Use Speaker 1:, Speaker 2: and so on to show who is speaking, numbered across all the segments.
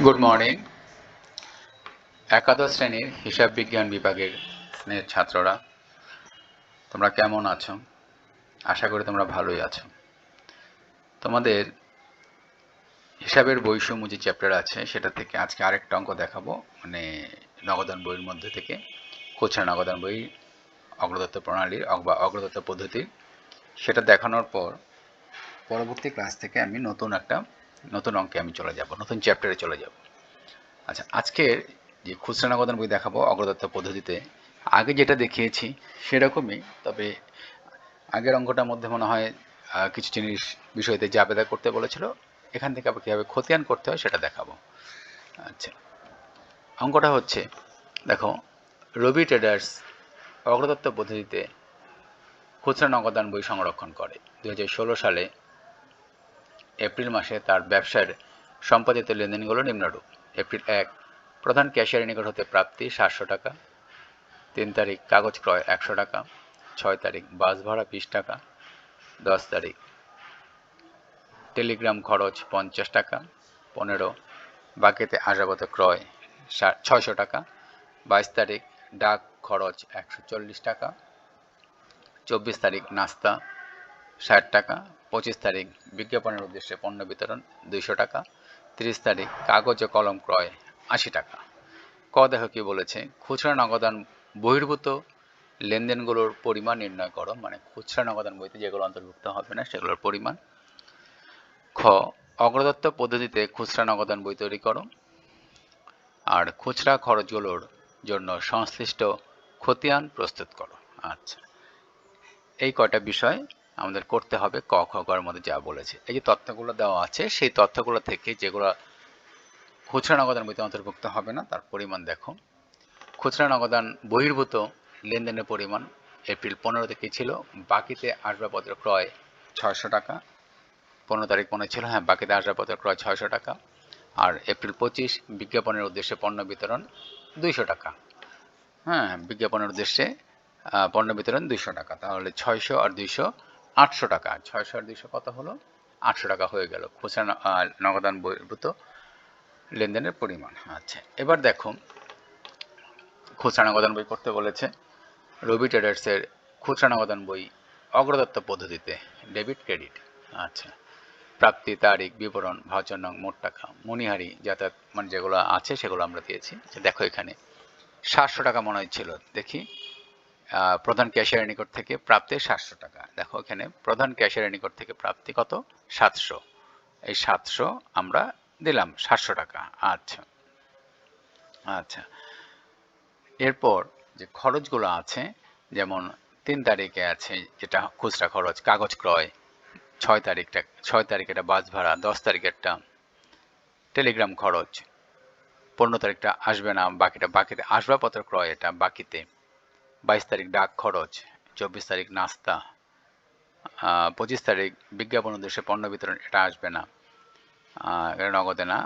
Speaker 1: Good morning. একাদশ শ্রেণীর হিসাব বিজ্ঞান বিভাগের স্নেহের ছাত্ররা, তোমরা কেমন আছো? আশা করি তোমরা ভালোই আছো। তোমাদের হিসাবের বৈষম্য যে চ্যাপ্টার আছে সেটা থেকে আজকে আরেকটা অঙ্ক দেখাবো, মানে নগদান বইয়ের মধ্যে থেকে, খুচরা নগদান বই অগ্রদত্ত প্রণালীর বা অগ্রদত্ত পদ্ধতির। সেটা দেখানোর পর পরবর্তী ক্লাস থেকে আমি নতুন অঙ্কে আমি চলে যাব, নতুন চ্যাপ্টারে চলে যাব। আচ্ছা, আজকের যে খুচরা নগদান বই দেখাবো অগ্রদত্ত পদ্ধতিতে, আগে যেটা দেখিয়েছি সেরকমই, তবে আগের অঙ্কটার মধ্যে মনে হয় কিছু জিনিস বিষয়তে জাবেদা করতে বলেছিল। এখান থেকে আবার কীভাবে খতিয়ান করতে হয় সেটা দেখাবো। আচ্ছা, অঙ্কটা হচ্ছে, দেখো, রবি ট্রেডার্স অগ্রদত্ত পদ্ধতিতে খুচরা নগদান বই সংরক্ষণ করে। 2016 সালে এপ্রিল মাসে তার ব্যবসার সম্পাদিত লেনদেনগুলো নিম্নরূপ। এপ্রিল 1, প্রধান ক্যাশিয়ারের নিকট হতে প্রাপ্তি 700 টাকা। 3 তারিখ কাগজ ক্রয় 100 টাকা। 6 তারিখ বাস ভাড়া 20 টাকা। 10 তারিখ টেলিগ্রাম খরচ 50 টাকা। 15 বাকিতে আসবাবপত্র ক্রয় 600 টাকা। 22 তারিখ ডাক খরচ 140 টাকা। 24 তারিখ নাস্তা 60 টাকা। 25 তারিখ বিজ্ঞাপনের উদ্দেশ্যে পণ্য বিতরণ 200 টাকা। 30 তারিখ কাগজ ও কলম ক্রয় 80 টাকা। দেখো কি বলেছে, খুচরা নগদান বহির্ভূত লেনদেনগুলোর পরিমাণ নির্ণয় করো, মানে খুচরা নগদান বইতে যেগুলো অন্তর্ভুক্ত হবে না সেগুলোর পরিমাণ। খ, অগ্রদত্ত পদ্ধতিতে খুচরা নগদান বই তৈরি করো। আর খুচরা খরচগুলোর জন্য সংশ্লিষ্ট খতিয়ান প্রস্তুত করো। আচ্ছা, এই কয়টা বিষয় আমাদের করতে হবে ক খ গ এর মধ্যে যা বলেছে। এই যে তথ্যগুলো দেওয়া আছে সেই তথ্যগুলো থেকে যেগুলো খুচরা নগদান বইতে অন্তর্ভুক্ত হবে না তার পরিমাণ দেখো। খুচরা নগদান বহির্ভূত লেনদেনের পরিমাণ এপ্রিল 15 থেকে ছিল, বাকিতে আসবাবপত্র ক্রয় 600 টাকা। 15 তারিখ মনে ছিল, হ্যাঁ, বাকিতে আসবাবপত্র ক্রয় 600 টাকা। আর এপ্রিল 25 বিজ্ঞাপনের উদ্দেশ্যে পণ্য বিতরণ 200 টাকা। হ্যাঁ, বিজ্ঞাপনের উদ্দেশ্যে পণ্য বিতরণ 200 টাকা। তাহলে 600 আর 200 800 টাকা। 600 আর 200 কত হলো? 800 টাকা হয়ে গেল খুচরা নগদান বহির্ভূত লেনদেনের পরিমাণ। আচ্ছা, এবার দেখো, খুচরা নগদান বই করতে বলেছে। রবি ট্রেডার্সের খুচরা নগদান বই অগ্রদত্ত পদ্ধতিতে ডেবিট ক্রেডিট। আচ্ছা, প্রাপ্তি তারিখ বিবরণ ভাউচার নং মোট টাকা মণিহারি যাতায়াত মানে যেগুলো আছে সেগুলো আমরা দিয়েছি। দেখো এখানে 700 টাকা মনে হচ্ছিল, দেখি প্রধান ক্যাশিয়ারের নিকট থেকে প্রাপ্তি 700 টাকা। দেখো এখানে প্রধান ক্যাশিয়ারের নিকট থেকে প্রাপ্তি কত? 700। এই 700 আমরা দিলাম 700 টাকা। আচ্ছা আচ্ছা, এরপর যে খরচগুলো আছে, যেমন 3 তারিখে আছে যেটা খুচরা খরচ কাগজ ক্রয়, 6 তারিখ এটা বাস ভাড়া, 10 তারিখ একটা টেলিগ্রাম খরচ, 15 তারিখটা আসবে না, বাকিতে আসবাবপত্র ক্রয় এটা বাকিতে, 22 তারিখ ডাক খরচ, 24 তারিখ নাস্তা, 25 তারিখ বিজ্ঞাপন উদ্দেশ্যে পণ্য বিতরণ এটা আসবে না, এটা নগদে না।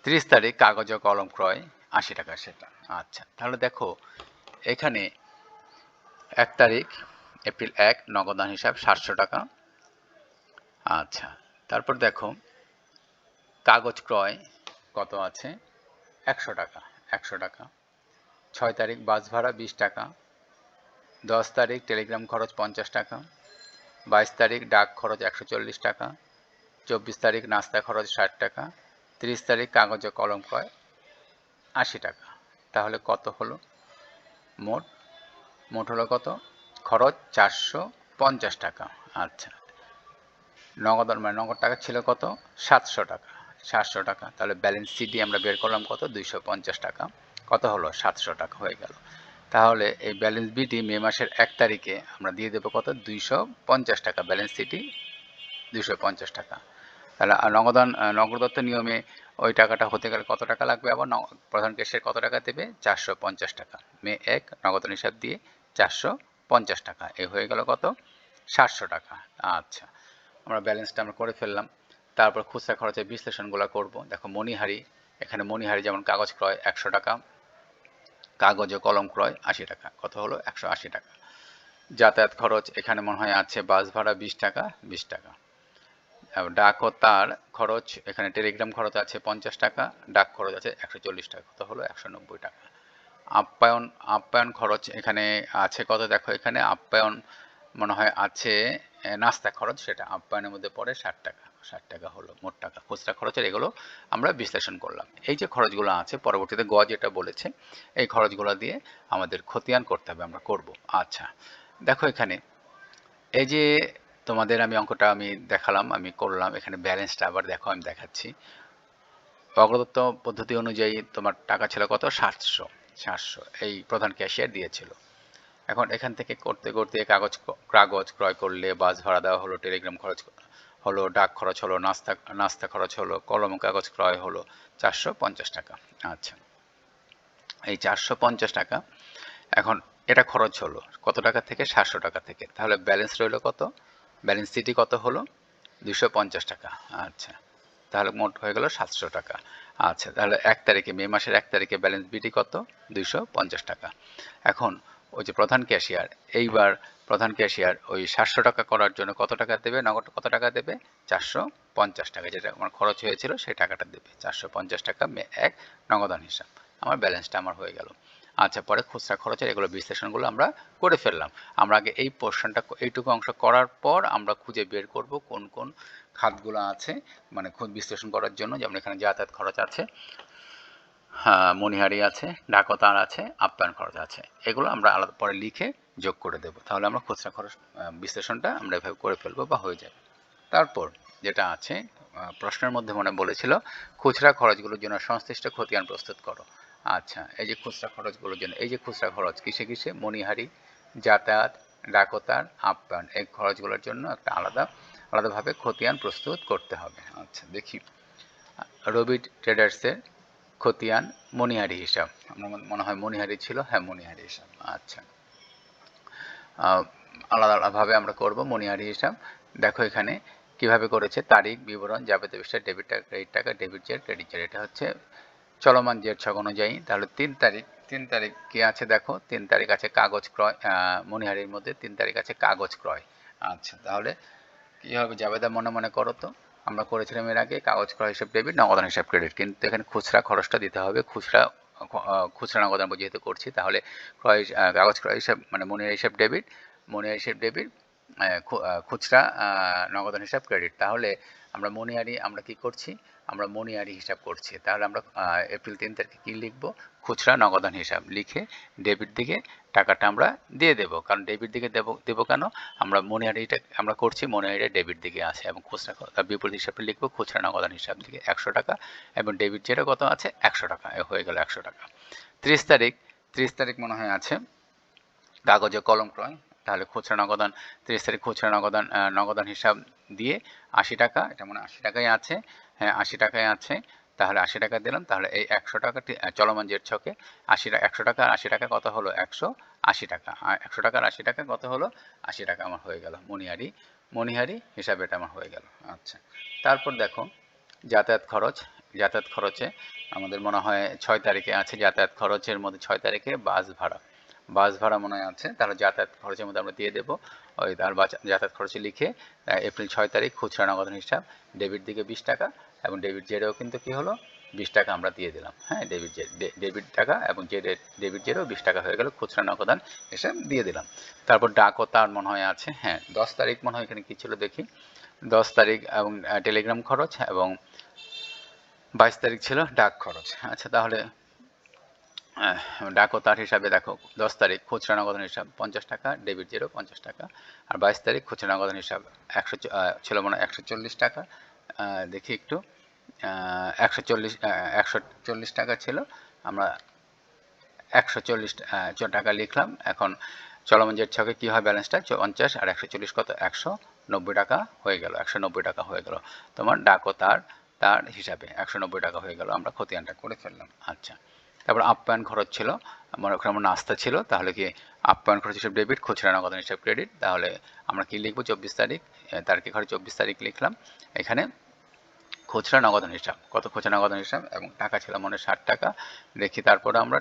Speaker 1: 30 তারিখ কাগজ ও কলম ক্রয় 80 টাকা সেটা। আচ্ছা, তাহলে দেখো এখানে 1 তারিখ এপ্রিল 1 নগদান হিসাব 700 টাকা। আচ্ছা, তারপর দেখো কাগজ ক্রয় কত আছে? 100 টাকা। 100 টাকা। 6 তারিখ বাস ভাড়া 20 টাকা। 10 তারিখ টেলিগ্রাম খরচ 50 টাকা। 22 তারিখ ডাক খরচ 140 টাকা। 24 তারিখ নাস্তা খরচ 60 টাকা। 30 তারিখ কাগজ ও কলম ক্রয় 80 টাকা। তাহলে কত হলো মোট? মোট হলো কত? খরচ 450 টাকা। আচ্ছা, নগদ টাকা ছিল কত? 700 টাকা। 700 টাকা, তাহলে ব্যালেন্স সিটি আমরা বের করলাম কত? 250 টাকা। কত হলো? 700 টাকা হয়ে গেল। তাহলে এই ব্যালেন্স বিটি মে মাসের 1 তারিখে আমরা দিয়ে দেবো কত? 250 টাকা। ব্যালেন্স সিটি 250 টাকা। তাহলে নগদত্ব নিয়মে ওই টাকাটা হতে গেলে কত টাকা লাগবে? আবার প্রধান ক্যাশিয়ার কত টাকা দেবে? 450 টাকা। মে 1 নগদ হিসাব দিয়ে 450 টাকা। এ হয়ে গেল কত? 700 টাকা। আচ্ছা, আমরা ব্যালেন্সটা আমরা করে ফেললাম। তারপর খুচরা খরচের বিশ্লেষণগুলো করব। দেখো মণিহারি, এখানে মণিহারি যেমন কাগজ ক্রয় 100 টাকা, কাগজ ও কলম ক্রয় 80 টাকা। কত হলো? 180 টাকা। যাতায়াত খরচ এখানে মনে হয় আছে বাস ভাড়া 20 টাকা, 20 টাকা। ডাক ও তার খরচ, এখানে টেলিগ্রাম খরচ আছে 50 টাকা, ডাক খরচ আছে 140 টাকা, কত হলো 190 টাকা। আপ্যায়ন খরচ এখানে আছে কত, দেখো এখানে আপ্যায়ন মনে হয় আছে নাস্তা খরচ, সেটা আপ্যায়নের মধ্যে পড়ে 60 টাকা, 60 টাকা হলো মোট টাকা খুচরা খরচের। এগুলো আমরা বিশ্লেষণ করলাম। এই যে খরচগুলো আছে, পরবর্তীতে গ যেটা বলেছে এই খরচগুলো দিয়ে আমাদের খতিয়ান করতে হবে, আমরা করব। আচ্ছা দেখো এখানে এই যে তোমাদের আমি অঙ্কটা আমি দেখালাম, আমি করলাম, এখানে ব্যালেন্সটা আবার দেখো আমি দেখাচ্ছি। অগ্রদত্ত পদ্ধতি অনুযায়ী তোমার টাকা ছিল কত, 700 এই প্রধান ক্যাশিয়ার দিয়েছিল। এখন এখান থেকে করতে করতে কাগজ ক্রয় করলে, বাস ভাড়া দেওয়া হলো, টেলিগ্রাম খরচ হলো, ডাক খরচ হলো, নাস্তা খরচ হলো, কলম কাগজ ক্রয় হলো 450 টাকা। আচ্ছা এই 450 টাকা এখন এটা খরচ হলো কত টাকা থেকে, 700 টাকা থেকে। তাহলে ব্যালেন্স রইল কত, ব্যালেন্স সিটি কত হলো 250 টাকা। আচ্ছা তাহলে মোট হয়ে গেল 700 টাকা। আচ্ছা তাহলে 1 তারিখে, মে মাসের 1 তারিখে ব্যালেন্স বিটি কত, 250 টাকা। এখন ওই যে প্রধান ক্যাশিয়ার, এইবার প্রধান ক্যাশিয়ার ওই 700 টাকা করার জন্য কত টাকা দেবে, নগদ কত টাকা দেবে, 450 টাকা, যেটা আমার খরচ হয়েছিল সেই টাকাটা দেবে। 450 টাকা মে 1 নগদান হিসাব, আমার ব্যালেন্সটা আমার হয়ে গেল। আচ্ছা পরে খুচরা খরচের এগুলো বিশ্লেষণগুলো আমরা করে ফেললাম। আমরা আগে এই পোর্শনটা, এইটুকু অংশ করার পর আমরা খুঁজে বের করব কোন কোন খাতগুলো আছে, মানে খুব বিশ্লেষণ করার জন্য। যেমন এখানে যাতায়াত খরচ আছে, মণিহারি আছে, ডাকতার আছে, আপ্যায়ন খরচ আছে, এগুলো আমরা আলাদা পরে লিখে যোগ করে দেব। তাহলে আমরা খুচরা খরচ বিশ্লেষণটা আমরা এভাবে করে ফেলবো বা হয়ে যাবে। তারপর যেটা আছে প্রশ্নের মধ্যে মনে বলেছিল খুচরা খরচগুলোর জন্য সংশ্লিষ্ট খতিয়ান প্রস্তুত করো। আচ্ছা এই যে খুচরা খরচগুলোর জন্য, এই যে খুচরা খরচ কিসে কিসে, মণিহারি, যাতায়াত, ডাকতার, আপ্যায়ন, এই খরচগুলোর জন্য একটা আলাদাভাবে খতিয়ান প্রস্তুত করতে হবে। আচ্ছা দেখি, রবি ট্রেডার্সের খতিয়ান মণিহারি হিসাব, আমার মনে হয় মণিহারি ছিল, হ্যাঁ মণিহারি হিসাব। আচ্ছা আলাদা আলাদাভাবে আমরা করব মণিহারি হিসাব। দেখো এখানে কিভাবে করেছে, তারিখ, বিবরণ, যাবতীয় বিষয়, ডেবিট টাকা, ক্রেডিট টাকা, ডেবিট জেড, ক্রেডিট জেড, এটা হচ্ছে চলমান জেড ছক অনুযায়ী। তাহলে 3 তারিখ কি আছে দেখো, 3 তারিখ আছে কাগজ ক্রয়, মণিহারির মধ্যে 3 তারিখ আছে কাগজ ক্রয়। আচ্ছা তাহলে কী হবে, জাবেদা মনে মনে করো তো, আমরা করেছিলাম এর আগে কাগজ ক্রয় হিসাব ডেবিট, নগদান হিসাব ক্রেডিট, কিন্তু এখানে খুচরা খরচটা দিতে হবে। খুচরা নগদান যেহেতু করছি, তাহলে কাগজ ক্রয় হিসাব মানে মনিহারি হিসাব ডেবিট, মনিহারি হিসাব ডেবিট, খুচরা নগদান হিসাব ক্রেডিট। তাহলে আমরা মনিহারি আমরা কি করছি, আমরা মনিহারি হিসাব করছি। তাহলে আমরা এপ্রিল 3 তারিখে কী লিখবো, খুচরা নগদান হিসাব লিখে ডেবিট দিকে টাকাটা আমরা দিয়ে দেব। কারণ ডেবিট দিকে দেবো কেন, আমরা মনিহারিটা আমরা করছি, মনিহারিটা ডেবিট দিকে আছে, এবং খুচরা বিপরীত হিসাবে লিখবো খুচরা নগদান হিসাব দিকে 100 টাকা, এবং ডেবিট যেটা কত আছে 100 টাকা, হয়ে গেল 100 টাকা। 30 তারিখ মনে হয় আছে কাগজে কলম ক্রয়, তাহলে খুচরা নগদান 30 তারিখ খুচরা নগদান হিসাব দিয়ে 80 টাকা, এটা মনে 80 টাকাই আছে, হ্যাঁ 80 টাকায় আছে, তাহলে 80 টাকা দিলাম। তাহলে এই 100 টাকাটি চলমান জেড ছকে 100 টাকা আর 80 টাকা কত হলো, 180 টাকা, আর 100 টাকা আর 80 টাকা কত হলো, 80 টাকা আমার হয়ে গেল মনিহারি হিসাবে, এটা আমার হয়ে গেল। আচ্ছা তারপর দেখো যাতায়াত খরচে আমাদের মনে হয় 6 তারিখে আছে, যাতায়াত খরচের মধ্যে 6 তারিখে বাস ভাড়া মনে হয় আছে, তাহলে যাতায়াত খরচের মধ্যে আমরা দিয়ে দেবো ওই তার যাতায়াত খরচে লিখে এপ্রিল 6 তারিখ খুচরা নগদান হিসাব ডেবিট দিকে 20 টাকা, এবং ডেবিট জেডেও কিন্তু কি হলো 20 টাকা আমরা দিয়ে দিলাম, হ্যাঁ ডেবিট টাকা এবং ডেবিট জেডেও 20 টাকা হয়ে গেল, খুচরা নগদান হিসাব দিয়ে দিলাম। তারপর ডাকও তার মনে হয় আছে, হ্যাঁ 10 তারিখ মনে হয় এখানে কী ছিল দেখি, 10 তারিখ এবং টেলিগ্রাম খরচ, এবং 22 তারিখ ছিল ডাক খরচ। আচ্ছা তাহলে ডাক ও তার হিসাবে দেখো 10 তারিখ খুচরা নগদান হিসাব 50 টাকা, ডেবিট জেরো 50 টাকা, আর 22 তারিখ খুচরা নগদান হিসাব 100 ছিল মনে হয় 140 টাকা, দেখি একটু 140 টাকা ছিল, আমরা 140 টাকা লিখলাম। এখন চলমান জেড ছকে কী হয় ব্যালেন্সটা, 50 আর 140 কত, 190 টাকা হয়ে গেল, 190 টাকা হয়ে গেল তোমার ডাক ও তার হিসাবে 190 টাকা হয়ে গেল, আমরা খতিয়ানটা করে ফেললাম। আচ্ছা তারপর আপ্যায়ন খরচ ছিল, ওখানে আমার নাস্তা ছিল, তাহলে কি আপ্যায়ন খরচ হিসাব ডেবিট, খুচরা নগদান হিসাব ক্রেডিট, তাহলে আমরা কি লিখবো 24 তারিখ, তারিখে ঘরে 24 তারিখ লিখলাম। এখানে খুচরা নগদান হিসাব কত, খুচরা নগদান হিসাব, এবং টাকা ছিল মনে 60 টাকা দেখি। তারপরে আমরা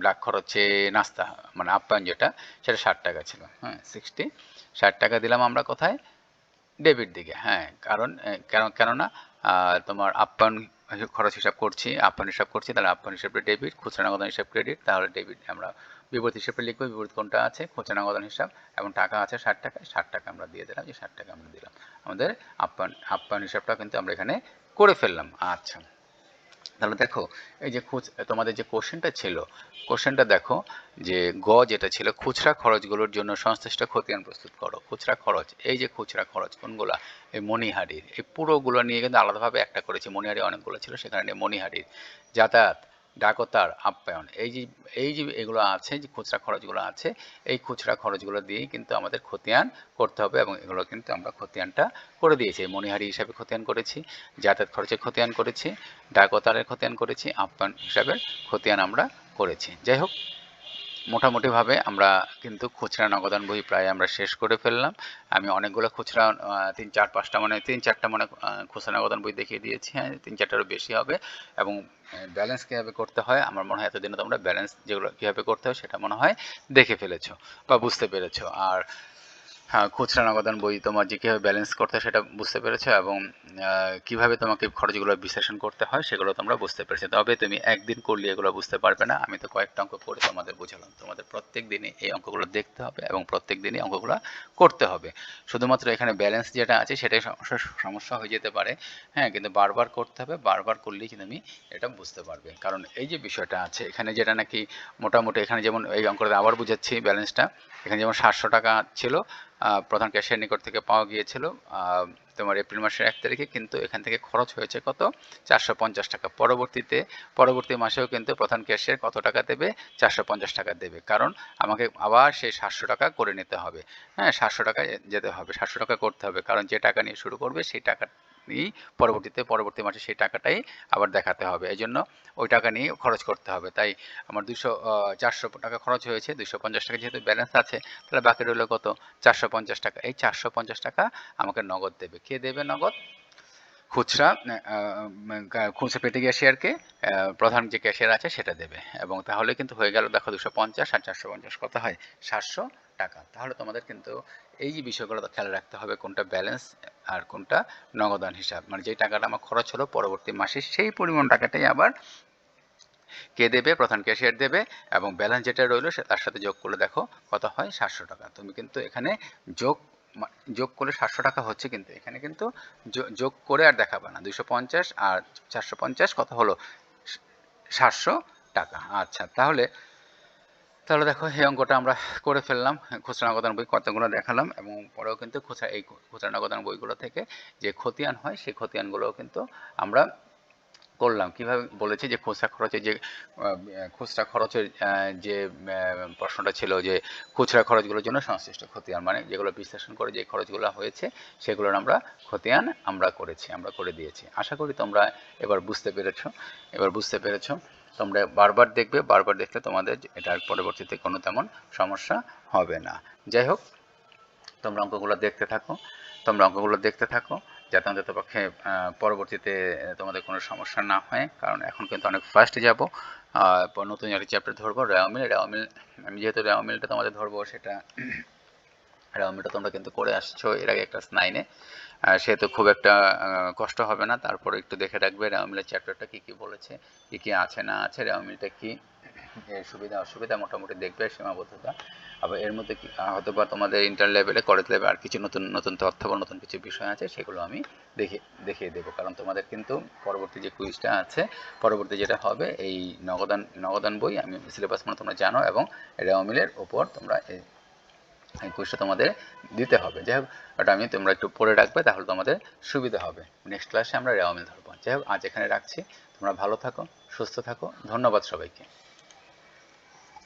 Speaker 1: ডাক খরচে নাস্তা মানে আপ্যায়ন যেটা, সেটা 60 টাকা ছিল, হ্যাঁ 60 টাকা দিলাম আমরা কোথায়, ডেবিট দিকে, হ্যাঁ, কারণ কেননা তোমার আপ্যায়ন খরচ হিসাব করছি, আপ্যায়ন হিসাব করছি, তাহলে আপ্যায়ন হিসাবটা ডেবিট, খুচরা নগদান হিসাব ক্রেডিট, তাহলে ডেবিট আমরা বিপরীত হিসাবটা লিখবো, বিপরীত কোনটা আছে খুচরা নগদান হিসাব, এবং টাকা আছে 60 টাকা, 60 টাকা আমরা দিয়ে দিলাম, যে 60 টাকা আমরা দিলাম, আমাদের আপ্যায়ন হিসাবটা কিন্তু আমরা এখানে করে ফেললাম। আচ্ছা, তাহলে দেখো এই যে তোমাদের যে কোশ্চেনটা ছিল, কোশ্চেনটা দেখো যে যেটা ছিল খুচরা খরচগুলোর জন্য সংশ্লিষ্ট খতিয়ান প্রস্তুত করো। খুচরা খরচ, এই যে খুচরা খরচ কোনগুলা, এই মণিহারির, এই পুরোগুলো নিয়ে কিন্তু আলাদাভাবে একটা করেছি। মণিহারি অনেকগুলো ছিল, সেখানে নিয়ে মণিহারির, যাতায়াত, ডাকতার, আপ্যায়ন, এই যে এগুলো আছে, যে খুচরা খরচগুলো আছে, এই খুচরা খরচগুলো দিয়েই কিন্তু আমাদের খতিয়ান করতে হবে, এবং এগুলো কিন্তু আমরা খতিয়ানটা করে দিয়েছি। মণিহারি হিসাবে খতিয়ান করেছি, যাতায়াত খরচের খতিয়ান করেছি, ডাকতারের খতিয়ান করেছি, আপ্যায়ন হিসাবের খতিয়ান আমরা করেছি। যাই হোক, মোটামুটিভাবে আমরা কিন্তু খুচরা নগদান বই প্রায় আমরা শেষ করে ফেললাম। আমি অনেকগুলো খুচরা 3-4-5টা মানে 3-4টা মানে খুচরা নগদান বই দেখিয়ে দিয়েছি, হ্যাঁ 3-4টারও বেশি হবে। এবং ব্যালেন্স কীভাবে করতে হয়, আমার মনে হয় এতদিনে তোমরা ব্যালেন্স যেগুলো কীভাবে করতে হয় সেটা মনে হয় দেখে ফেলেছো বা বুঝতে পেরেছো। আর হ্যাঁ, খুচরা নগদান বই তোমার যে কীভাবে ব্যালেন্স করতে হয় সেটা বুঝতে পেরেছো, এবং কিভাবে তোমাকে খরচগুলো বিশ্লেষণ করতে হয় সেগুলো তোমরা বুঝতে পেরেছো। তবে তুমি একদিন করলে এগুলো বুঝতে পারবে না, আমি তো কয়েকটা অঙ্ক করে তোমাদের বোঝালাম। তোমাদের প্রত্যেক দিনই এই অঙ্কগুলো দেখতে হবে এবং প্রত্যেক দিনই অঙ্কগুলো করতে হবে। শুধুমাত্র এখানে ব্যালেন্স যেটা আছে সেটাই সমস্যা হয়ে যেতে পারে, হ্যাঁ, কিন্তু বারবার করতে হবে, বারবার করলেই কিন্তু তুমি এটা বুঝতে পারবে। কারণ এই যে বিষয়টা আছে এখানে, যেটা নাকি মোটামুটি এখানে যেমন এই অঙ্কটা আবার বুঝাচ্ছি ব্যালেন্সটা, এখানে যেমন 700 টাকা ছিল প্রধান ক্যাশিয়ার নিকট থেকে পাওয়া গিয়েছিল তোমার এপ্রিল মাসের 1 তারিখে, কিন্তু এখান থেকে খরচ হয়েছে কত, 450 টাকা। পরবর্তী মাসেও কিন্তু প্রধান ক্যাশিয়ার কত টাকা দেবে, 450 টাকা দেবে, কারণ আমাকে আবার সেই 700 টাকা করে নিতে হবে, হ্যাঁ 700 টাকা যেতে হবে, 700 টাকা করতে হবে, কারণ যে টাকা নিয়ে শুরু করবে সেই টাকা পরবর্তী মাসে সেই টাকাটাই আবার দেখাতে হবে, এই জন্য ওই টাকা নিয়ে খরচ করতে হবে। তাই আমার 400 টাকা খরচ হয়েছে, 250 টাকা যেহেতু ব্যালেন্স আছে, তাহলে বাকি রইল কত, 450 টাকা। এই 450 টাকা আমাকে নগদ দেবে। কে দেবে নগদ? খুচরা খুচরা পেটি ক্যাশিয়ারকে প্রধান যে ক্যাশিয়ার আছে সেটা দেবে। এবং তাহলে কিন্তু হয়ে গেল, দেখো 250 আর 450 কত হয়, 700 টাকা। তাহলে তোমাদের কিন্তু এই যে বিষয়গুলো খেয়াল রাখতে হবে, কোনটা ব্যালেন্স আর কোনটা নগদান হিসাব, মানে যে টাকাটা আমার খরচ হলো পরবর্তী মাসে সেই পরিমাণ টাকাটাই আবার কে দেবে, প্রধান ক্যাশিয়ার দেবে, এবং ব্যালেন্স যেটা রইলো তার সাথে যোগ করলে দেখো কত হয়, 700 টাকা। তুমি কিন্তু এখানে যোগ করলে 700 টাকা হচ্ছে, কিন্তু এখানে কিন্তু যোগ করে আর দেখাবে না, 250 আর 450 কত হলো, 700 টাকা। আচ্ছা, তাহলে দেখো এই অঙ্কটা আমরা করে ফেললাম। খুচরা নগদান বই কতগুলো দেখালাম, এবং পরেও কিন্তু খুচরা নগদান বইগুলো থেকে যে খতিয়ান হয় সেই খতিয়ানগুলোও কিন্তু আমরা করলাম। কিভাবে বলেছি যে খুচরা খরচের যে প্রশ্নটা ছিল, যে খুচরা খরচগুলোর জন্য সংশ্লিষ্ট খতিয়ান, মানে যেগুলো বিশ্লেষণ করে যে খরচগুলো হয়েছে সেগুলোর আমরা খতিয়ান আমরা করে দিয়েছি। আশা করি তোমরা এবার বুঝতে পেরেছো। তোমরা বারবার দেখলে তোমাদের এটার পরবর্তীতে কোনো তেমন সমস্যা হবে না। যাই হোক, তোমরা অঙ্কগুলো দেখতে থাকো, যাতে অন্ততপক্ষে পরবর্তীতে তোমাদের কোনো সমস্যা না হয়। কারণ এখন কিন্তু অনেক ফাস্ট যাব, নতুন একটা চ্যাপ্টার ধরবো, রেওয়ামিল। আমি যেহেতু রেওয়ামিলটা তোমাদের ধরবো, সেটা রেওয়ামিলটা তোমরা কিন্তু করে আসছো এর আগে ক্লাস 9-এ, সেহেতু খুব একটা কষ্ট হবে না। তারপরে একটু দেখে রাখবে রেওয়ামিলের চ্যাপ্টারটা কী কী বলেছে, কী কী আছে না আছে, রেওয়ামিলটা কী, এর সুবিধা অসুবিধা মোটামুটি দেখবে, সীমাবদ্ধতা। আবার এর মধ্যে হয়তো বা তোমাদের ইন্টার লেভেলে, কলেজ লেভেলে আর কিছু নতুন তথ্য বা নতুন কিছু বিষয় আছে, সেগুলো আমি দেখিয়ে দেবো। কারণ তোমাদের কিন্তু পরবর্তী যে কুইজটা আছে, পরবর্তী যেটা হবে, এই নগদান বই আমি সিলেবাস মানে তোমরা জানো, এবং রেওয়ামিলের ওপর তোমরা এই কুইজটা তোমাদের দিতে হবে। যাই হোক, ওটা তোমরা একটু পড়ে রাখবে, তাহলে তোমাদের সুবিধা হবে। নেক্সট ক্লাসে আমরা রেওয়ামিল ধরবো। যাই হোক, আজ এখানে রাখছি। তোমরা ভালো থাকো, সুস্থ থাকো। ধন্যবাদ সবাইকে।